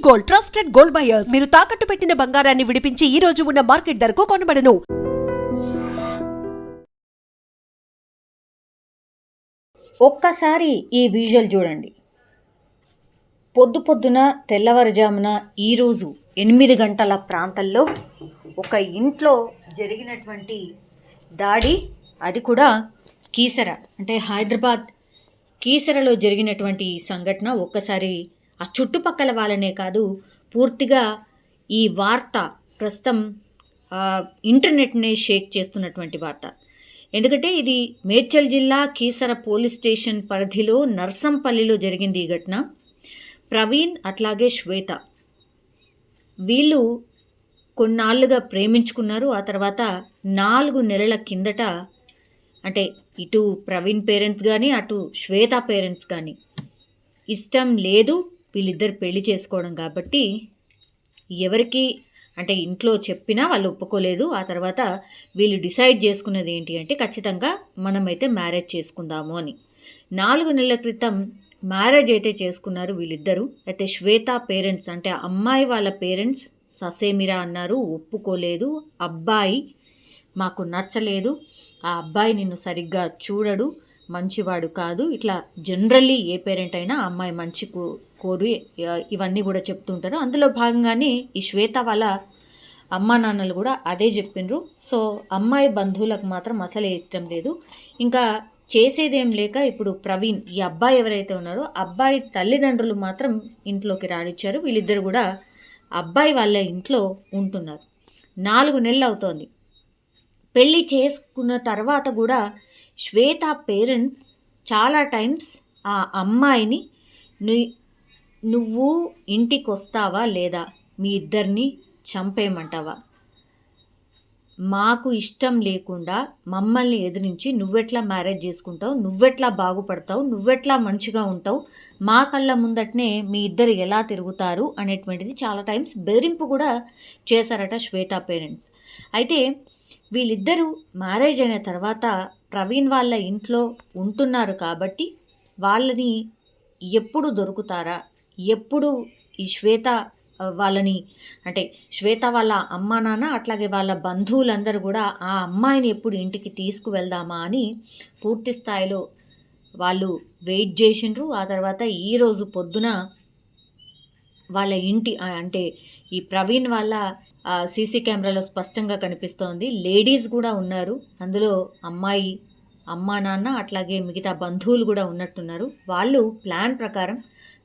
Gold trusted gold buyers మీరు తాకట్టు పెట్టిన బంగారాన్ని విడిపించి ఈ రోజు ఉన్న మార్కెట్ ధరకు కొనబడను. ఒక్కసారి ఈ విజువల్ చూడండి. పొద్దున తెల్లవారుజామున ఈరోజు 8 గంటల ప్రాంతంలో ఒక ఇంట్లో జరిగినటువంటి దాడి, అది కూడా కీసర అంటే హైదరాబాద్ కీసరలో జరిగినటువంటి ఈ సంఘటన ఒక్కసారి ఆ చుట్టుపక్కల వాళ్ళనే కాదు, పూర్తిగా ఈ వార్త ప్రస్తుతం ఇంటర్నెట్నే షేక్ చేస్తున్నటువంటి వార్త. ఎందుకంటే ఇది మేడ్చల్ జిల్లా కీసర పోలీస్ స్టేషన్ పరిధిలో నర్సంపల్లిలో జరిగింది ఈ ఘటన. ప్రవీణ్ అట్లాగే శ్వేత వీళ్ళు కొన్నాళ్ళుగా ప్రేమించుకున్నారు. ఆ తర్వాత 4 నెలల కిందట, అంటే ఇటు ప్రవీణ్ పేరెంట్స్ కానీ అటు శ్వేత పేరెంట్స్ కానీ ఇష్టం లేదు వీళ్ళిద్దరు పెళ్లి చేసుకోవడం. కాబట్టి ఎవరికి అంటే ఇంట్లో చెప్పినా వాళ్ళు ఒప్పుకోలేదు. ఆ తర్వాత వీళ్ళు డిసైడ్ చేసుకున్నది ఏంటి అంటే ఖచ్చితంగా మనమైతే మ్యారేజ్ చేసుకుందాము అని. 4 నెలల క్రితం మ్యారేజ్ అయితే చేసుకున్నారు వీళ్ళిద్దరూ. అయితే శ్వేత పేరెంట్స్ అంటే అమ్మాయి వాళ్ళ పేరెంట్స్ ససేమిరా అన్నారు, ఒప్పుకోలేదు. అబ్బాయి మాకు నచ్చలేదు, ఆ అబ్బాయి నిన్ను సరిగ్గా చూడడు, మంచివాడు కాదు, ఇట్లా జనరల్లీ ఏ పేరెంట్ అయినా అమ్మాయి మంచి కోరు ఇవన్నీ కూడా చెప్తుంటారు. అందులో భాగంగానే ఈ శ్వేత వాళ్ళ అమ్మా నాన్నలు కూడా అదే చెప్పిండ్రు. సో అమ్మాయి బంధువులకు మాత్రం అసలే ఇష్టం లేదు. ఇంకా చేసేదేం లేక ఇప్పుడు ప్రవీణ్ ఈ అబ్బాయి ఎవరైతే ఉన్నారో అబ్బాయి తల్లిదండ్రులు మాత్రం ఇంట్లోకి రానిచ్చారు. వీళ్ళిద్దరు కూడా అబ్బాయి వాళ్ళ ఇంట్లో ఉంటున్నారు. 4 నెలలు అవుతోంది. పెళ్ళి చేసుకున్న తర్వాత కూడా శ్వేత పేరెంట్స్ చాలా టైమ్స్ ఆ అమ్మాయిని నువ్వు ఇంటికి వస్తావా లేదా, మీ ఇద్దరిని చంపేయమంటావా, మాకు ఇష్టం లేకుండా మమ్మల్ని ఎదిరించి నువ్వెట్లా మ్యారేజ్ చేసుకుంటావు, నువ్వెట్లా బాగుపడతావు, నువ్వెట్లా మంచిగా ఉంటావు, మా కళ్ళ ముందటనే మీ ఇద్దరు ఎలా తిరుగుతారు అనేటువంటిది చాలా టైమ్స్ బెదిరింపు కూడా చేశారట శ్వేత పేరెంట్స్. అయితే వీళ్ళిద్దరూ మ్యారేజ్ అయిన తర్వాత ప్రవీణ్ వాళ్ళ ఇంట్లో ఉంటున్నారు కాబట్టి వాళ్ళని ఎప్పుడు దొరుకుతారా, ఎప్పుడు ఈ శ్వేత వాళ్ళని అంటే శ్వేత వాళ్ళ అమ్మా నాన్న అట్లాగే వాళ్ళ బంధువులందరూ కూడా ఆ అమ్మాయిని ఎప్పుడు ఇంటికి తీసుకువెళ్దామా అని పూర్తి స్థాయిలో వాళ్ళు వెయిట్ చేసిండ్రు. ఆ తర్వాత ఈరోజు పొద్దున వాళ్ళ ఇంటి అంటే ఈ ప్రవీణ్ వాళ్ళ సీసీ కెమెరాలో స్పష్టంగా కనిపిస్తోంది, లేడీస్ కూడా ఉన్నారు అందులో, అమ్మాయి అమ్మా నాన్న అట్లాగే మిగతా బంధువులు కూడా ఉన్నట్టున్నారు. వాళ్ళు ప్లాన్ ప్రకారం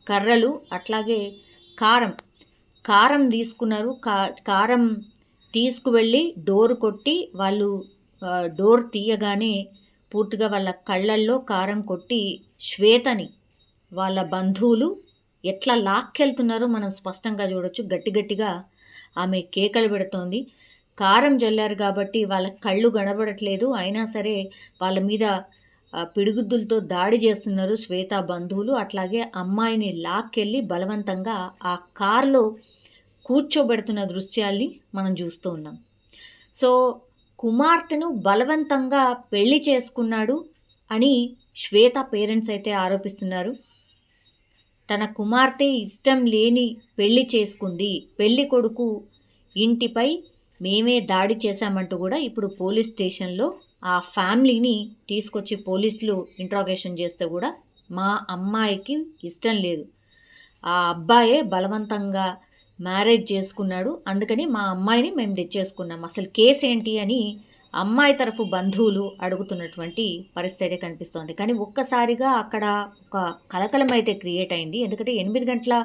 కర్రలు అట్లాగే కారం తీసుకున్నారు. కారం తీసుకువెళ్ళి డోర్ కొట్టి వాళ్ళు డోర్ తీయగానే పూర్తిగా వాళ్ళ కళ్ళల్లో కారం కొట్టి శ్వేతని వాళ్ళ బంధువులు ఎట్లా లాక్కెళ్తున్నారో మనం స్పష్టంగా చూడొచ్చు. గట్టిగా ఆమె కేకలు పెడుతోంది. కారం జల్లారు కాబట్టి వాళ్ళ కళ్ళు కనబడట్లేదు, అయినా సరే వాళ్ళ మీద పిడుగుద్దులతో దాడి చేస్తున్నారు శ్వేత బంధువులు. అట్లాగే అమ్మాయిని లాక్కెళ్ళి బలవంతంగా ఆ కారులో కూర్చోబెడుతున్న దృశ్యాల్ని మనం చూస్తూ ఉన్నాం. సో కుమార్తెను బలవంతంగా పెళ్లి చేసుకున్నాడు అని శ్వేత పేరెంట్స్ అయితే ఆరోపిస్తున్నారు. తన కుమార్తె ఇష్టం లేని పెళ్లి చేసుకుంది, పెళ్లి కొడుకు ఇంటిపై మేమే దాడి చేశామంటూ కూడా ఇప్పుడు పోలీస్ స్టేషన్లో ఆ ఫ్యామిలీని తీసుకొచ్చి పోలీసులు ఇంట్రాగేషన్ చేస్తే కూడా మా అమ్మాయికి ఇష్టం లేదు, ఆ అబ్బాయే బలవంతంగా మ్యారేజ్ చేసుకున్నాడు, అందుకని మా అమ్మాయిని మేము తెచ్చేసుకున్నాం, అసలు కేసు ఏంటి అని అమ్మాయి తరఫు బంధువులు అడుగుతున్నటువంటి పరిస్థితి కనిపిస్తోంది. కానీ ఒక్కసారిగా అక్కడ ఒక కలకలం అయితే క్రియేట్ అయింది. ఎందుకంటే 8 గంటల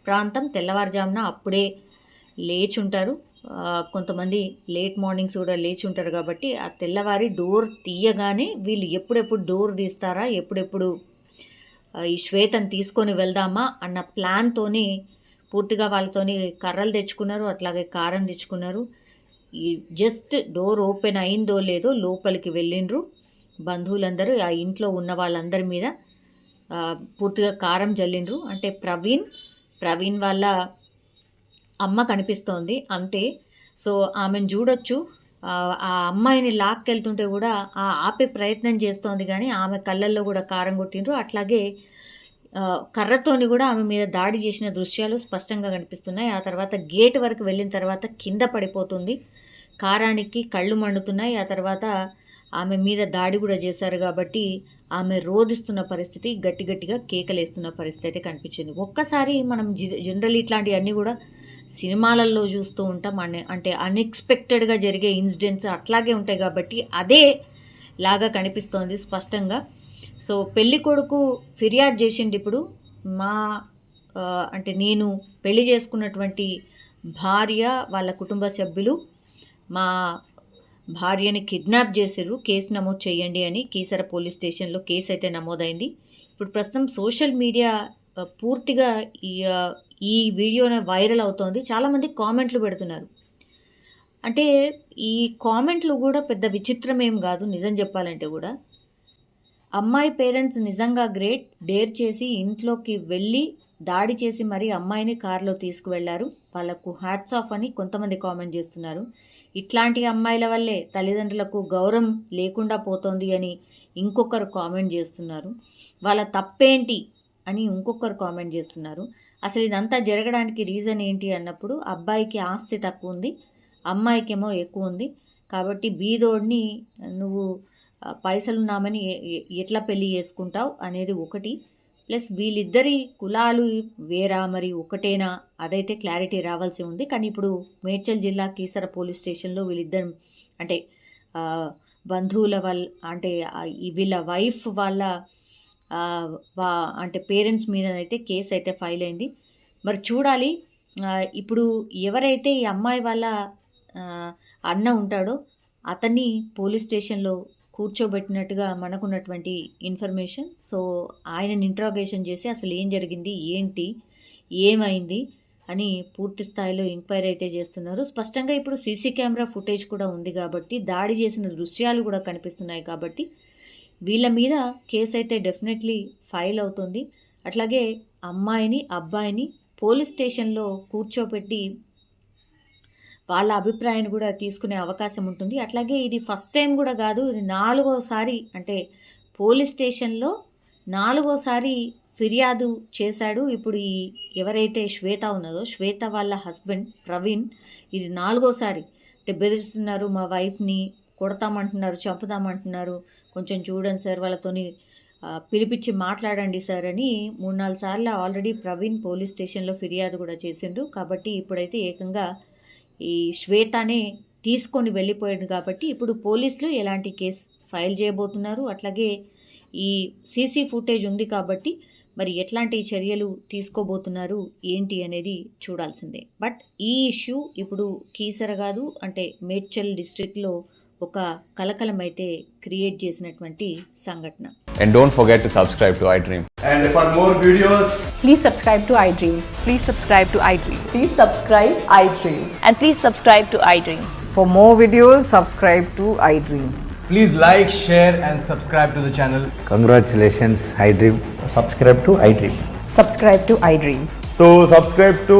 ప్రాంతం తెల్లవారుజామున అప్పుడే లేచి ఉంటారు, కొంతమంది లేట్ మార్నింగ్స్ కూడా లేచి ఉంటారు. కాబట్టి ఆ తెల్లవారి డోర్ తీయగానే వీళ్ళు ఎప్పుడెప్పుడు డోర్ తీస్తారా, ఎప్పుడెప్పుడు ఈ శ్వేతను తీసుకొని వెళ్దామా అన్న ప్లాన్తోనే పూర్తిగా వాళ్ళతోని కర్రలు తెచ్చుకున్నారు, అట్లాగే కారం తెచ్చుకున్నారు. ఈ జస్ట్ డోర్ ఓపెన్ అయిందో లేదో లోపలికి వెళ్ళిండ్రు బంధువులందరూ. ఆ ఇంట్లో ఉన్న వాళ్ళందరి మీద పూర్తిగా కారం జల్లిండ్రు. అంటే ప్రవీణ్ వాళ్ళ అమ్మ కనిపిస్తోంది అంతే. సో ఆమెను చూడొచ్చు, ఆ అమ్మాయిని లాక్కెళ్తుంటే కూడా ఆపే ప్రయత్నం చేస్తోంది, కానీ ఆమె కళ్ళల్లో కూడా కారం కొట్టిండ్రు. అట్లాగే కర్రతోని కూడా ఆమె మీద దాడి చేసిన దృశ్యాలు స్పష్టంగా కనిపిస్తున్నాయి. ఆ తర్వాత గేట్ వరకు వెళ్ళిన తర్వాత కింద పడిపోతుంది. కారానికి కళ్ళు మండుతున్నాయి. ఆ తర్వాత ఆమె మీద దాడి కూడా చేశారు కాబట్టి ఆమె రోదిస్తున్న పరిస్థితి, గట్టి గట్టిగా కేకలేస్తున్న పరిస్థితి అయితే కనిపించింది. ఒక్కసారి మనం జనరల్ ఇట్లాంటివన్నీ కూడా సినిమాలలో చూస్తూ ఉంటాం. అంటే అన్ఎక్స్పెక్టెడ్గా జరిగే ఇన్సిడెంట్స్ అట్లాగే ఉంటాయి కాబట్టి అదే లాగా కనిపిస్తోంది స్పష్టంగా. సో పెళ్లి కొడుకు ఫిర్యాదు చేసిండు. ఇప్పుడు అంటే నేను పెళ్లి చేసుకున్నటువంటి భార్య వాళ్ళ కుటుంబ సభ్యులు మా భార్యని కిడ్నాప్ చేసిర్రు, కేసు నమోదు చేయండి అని కీసర పోలీస్ స్టేషన్లో కేసు అయితే నమోదైంది. ఇప్పుడు ప్రస్తుతం సోషల్ మీడియా పూర్తిగా ఈ వీడియోనే వైరల్ అవుతోంది. చాలామంది కామెంట్లు పెడుతున్నారు. అంటే ఈ కామెంట్లు కూడా పెద్ద విచిత్రం ఏం కాదు నిజం చెప్పాలంటే కూడా. అమ్మాయి పేరెంట్స్ నిజంగా గ్రేట్, డేర్ చేసి ఇంట్లోకి వెళ్ళి దాడి చేసి మరి అమ్మాయిని కారులో తీసుకువెళ్లారు, వాళ్ళకు హ్యాట్స్ ఆఫ్ అని కొంతమంది కామెంట్ చేస్తున్నారు. ఇట్లాంటి అమ్మాయిల వల్లే తల్లిదండ్రులకు గౌరవం లేకుండా పోతోంది అని ఇంకొకరు కామెంట్ చేస్తున్నారు. వాళ్ళ తప్పేంటి అని ఇంకొకరు కామెంట్ చేస్తున్నారు. అసలు ఇదంతా జరగడానికి రీజన్ ఏంటి అన్నప్పుడు అబ్బాయికి ఆస్తి తక్కువ ఉంది, అమ్మాయికేమో ఎక్కువ ఉంది కాబట్టి బీదోడిని నువ్వు పైసలున్నామని ఎట్లా పెళ్లి చేసుకుంటావు అనేది ఒకటి. ప్లస్ వీళ్ళిద్దరి కులాలు వేరా మరి ఒకటేనా అదైతే క్లారిటీ రావాల్సి ఉంది. కానీ ఇప్పుడు మేడ్చల్ జిల్లా కీసర పోలీస్ స్టేషన్లో వీళ్ళిద్దరు అంటే బంధువుల వాళ్ళ అంటే వీళ్ళ వైఫ్ వాళ్ళ అంటే పేరెంట్స్ మీదనైతే కేసు అయితే ఫైల్ అయింది. మరి చూడాలి ఇప్పుడు ఎవరైతే ఈ అమ్మాయి వాళ్ళ అన్న ఉంటాడో అతన్ని పోలీస్ స్టేషన్లో కూర్చోబెట్టినట్టుగా మనకున్నటువంటి ఇన్ఫర్మేషన్. సో ఆయనని ఇంట్రాగేషన్ చేసి అసలు ఏం జరిగింది, ఏంటి, ఏమైంది అని పూర్తి స్థాయిలో ఎంక్వైరీ అయితే చేస్తున్నారు. స్పష్టంగా ఇప్పుడు సీసీ కెమెరా ఫుటేజ్ కూడా ఉంది కాబట్టి, దాడి చేసిన దృశ్యాలు కూడా కనిపిస్తున్నాయి కాబట్టి వీళ్ళ మీద కేసు అయితే డెఫినెట్లీ ఫైల్ అవుతుంది. అట్లాగే అమ్మాయిని అబ్బాయిని పోలీస్ స్టేషన్లో కూర్చోబెట్టి వాళ్ళ అభిప్రాయాన్ని కూడా తీసుకునే అవకాశం ఉంటుంది. అట్లాగే ఇది ఫస్ట్ టైం కూడా కాదు, ఇది 4వసారి అంటే పోలీస్ స్టేషన్లో 4వసారి ఫిర్యాదు చేశాడు. ఇప్పుడు ఈ ఎవరైతే శ్వేత ఉన్నదో శ్వేత వాళ్ళ హస్బెండ్ ప్రవీణ్ ఇది 4వసారి అంటే బెదిరిస్తున్నారు, మా వైఫ్ని కొడతామంటున్నారు, చంపుతామంటున్నారు, కొంచెం చూడండి సార్, వాళ్ళతోని పిలిపించి మాట్లాడండి సార్ అని 3-4 సార్లు ఆల్రెడీ ప్రవీణ్ పోలీస్ స్టేషన్లో ఫిర్యాదు కూడా చేసిండు. కాబట్టి ఇప్పుడైతే ఏకంగా ఈ శ్వేతనే తీసుకొని వెళ్ళిపోయాడు కాబట్టి ఇప్పుడు పోలీసులు ఎలాంటి కేసు ఫైల్ చేయబోతున్నారు, అట్లాగే ఈ సీసీ ఫుటేజ్ ఉంది కాబట్టి మరి ఎట్లాంటి చర్యలు తీసుకోబోతున్నారు ఏంటి అనేది చూడాల్సిందే. బట్ ఈ ఇష్యూ ఇప్పుడు కీసర కాదు అంటే మేడ్చల్ డిస్ట్రిక్ట్లో ఒక కలకలం అయితే క్రియేట్ చేసినటువంటి సంఘటన. And don't forget to subscribe to iDream. And for more videos, Please subscribe to iDream. Please subscribe to iDream. Please subscribe iDream. And please subscribe to iDream. For more videos, subscribe to iDream. please like, share and subscribe to the channel. Congratulations, iDream. Subscribe to iDream. Subscribe to iDream. So subscribe to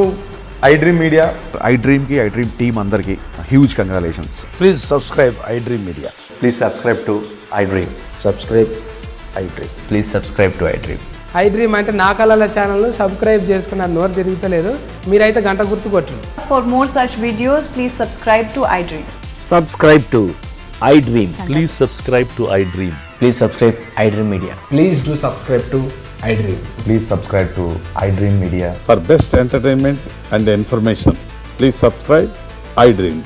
iDream Media. iDream ki iDream team andarki huge congratulations. Please subscribe iDream Media. Please subscribe to iDream. Subscribe iDream. Please subscribe to iDream. iDream అంటే నా కళల ఛానల్ను subscribe చేసుకున్నారు, నోరు తిరుగుతలేదు, మీరైతే గంట గుర్తు కొట్టండి. For more such videos, please subscribe to iDream. Subscribe to iDream. Please subscribe to iDream. Please subscribe iDream Media. Please do subscribe to iDream. Please subscribe to iDream Media. For best entertainment and information, please subscribe iDream.